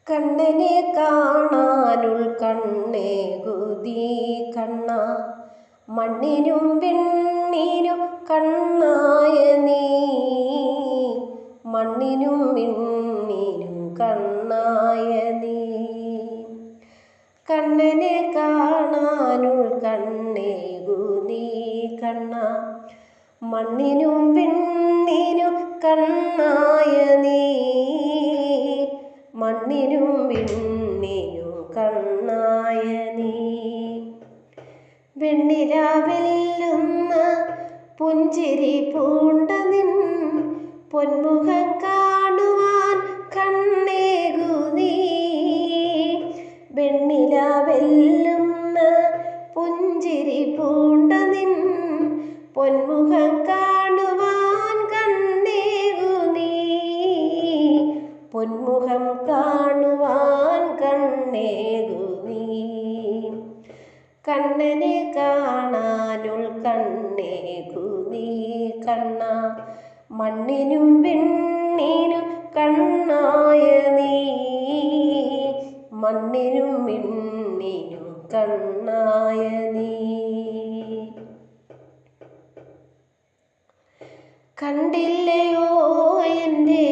കണ്ണനെ കാണാനുൾ കണ്ണേകുതി കണ്ണ മണ്ണിനും വിണ്ണിനും കണ്ണായ നീ മണ്ണിനും വിണ്ണിനും കണ്ണായ നീ കണ്ണനെ കാണാനുൾ കണ്ണേകുതി കണ്ണ മണ്ണിനും വിണ്ണിനും കണ്ണായ നീ മണ്ണിനും വിണ്ണിനും കണ്ണായ നീ വെണ്ണിലാവെല്ലുന്ന പുഞ്ചിരി പൂണ്ട നിൻ പൊന്മുഖം കാണുവാൻ കണ്ണേകു നീ വെണ്ണിലാവെല്ലുന്ന പുഞ്ചിരി പൂണ്ട നിൻ പൊന്മുഖം കാണുവാൻ കണ്ണേകു നീ പൊന്മുഖം കാണുവാൻ കണ്ണേകു നീ കണ്ണനെ കാണാനുൾ കണ്ണേകു നീ കണ്ണ മണ്ണിനും വിണ്ണിനും കണ്ണായ നീ മണ്ണിനും വിണ്ണിനും കണ്ണായ നീ കണ്ടില്ലയോ എൻ്റെ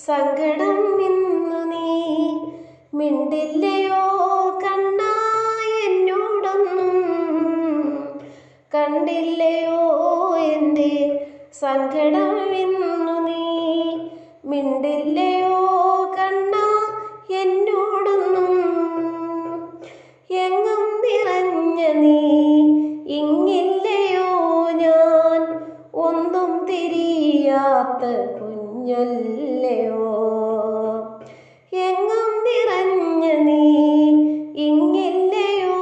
സങ്കടം ഇന്നു നീ മിണ്ടില്ലയോ കണ്ണാ എന്നോടൊന്നും കണ്ടില്ലയോ എൻ്റെ സങ്കടം ഇന്നു നീ മിണ്ടില്ലയോ കണ്ണാ എന്നോടൊന്നും എങ്ങും നിറഞ്ഞ നീ ഇങ്ങില്ലയോ ഞാൻ ഒന്നും തിരിയാത്ത കുഞ്ഞല്ലയോ എങ്ങും നിറഞ്ഞ നീ ഇങ്ങില്ലയോ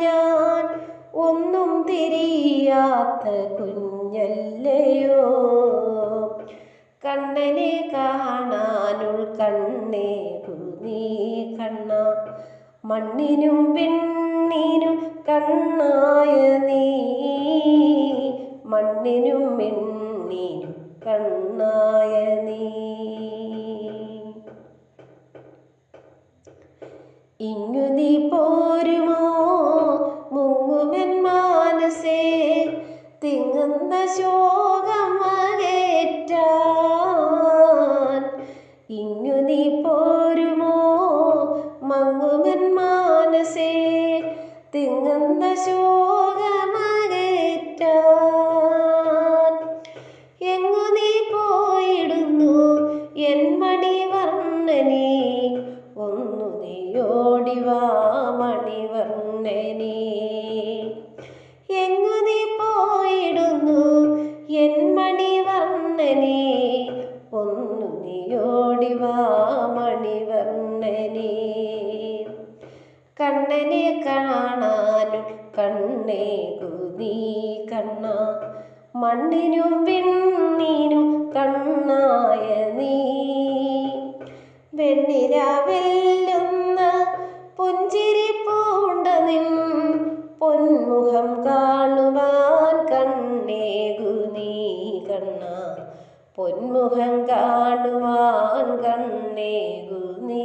ഞാൻ ഒന്നും തിരിയാത്ത കുഞ്ഞല്ലയോ കണ്ണനെ കാണാനുൾ കണ്ണേകു നീ കണ്ണ മണ്ണിനും വിണ്ണിനും കണ്ണായ നീ മണ്ണിനും വിണ്ണിനും കണ്ണായ നീ ഇങ്ങു നീ പോരുമോ മുങ്ങുമെൻ മാനസേ തിങ്ങുന്ന ശോകമകറ്റാൻ ഇങ്ങു നീ പോരുമോ മങ്ങുമെൻ മാനസേ തിങ്ങുന്ന ശോകമകറ്റാൻ എങ്ങു നീ പോയിടുന്നു എൻ മണിവർണ്ണനേ ഒന്നു നീ ഓടിവാ മണിവർണ്ണനേ എങ്ങു നീ പോയിടുന്നു എൻ മണിവർണ്ണനേ ഒന്നു നീ ഓടിവാ മണിവർണ്ണനേ കണ്ണനെ കാണാനും കണ്ണേകു നീ കണ്ണ മണ്ണിനും വിണ്ണിനും കണ്ണായ നീ വെണ്ണിലാവെല്ലുന്ന പുഞ്ചിരി പൂണ്ട നിൻ പൊന്മുഖം കാണുവാൻ കണ്ണേകു നീ കണ്ണ പൊന്മുഖം കാണുവാൻ കണ്ണേകു നീ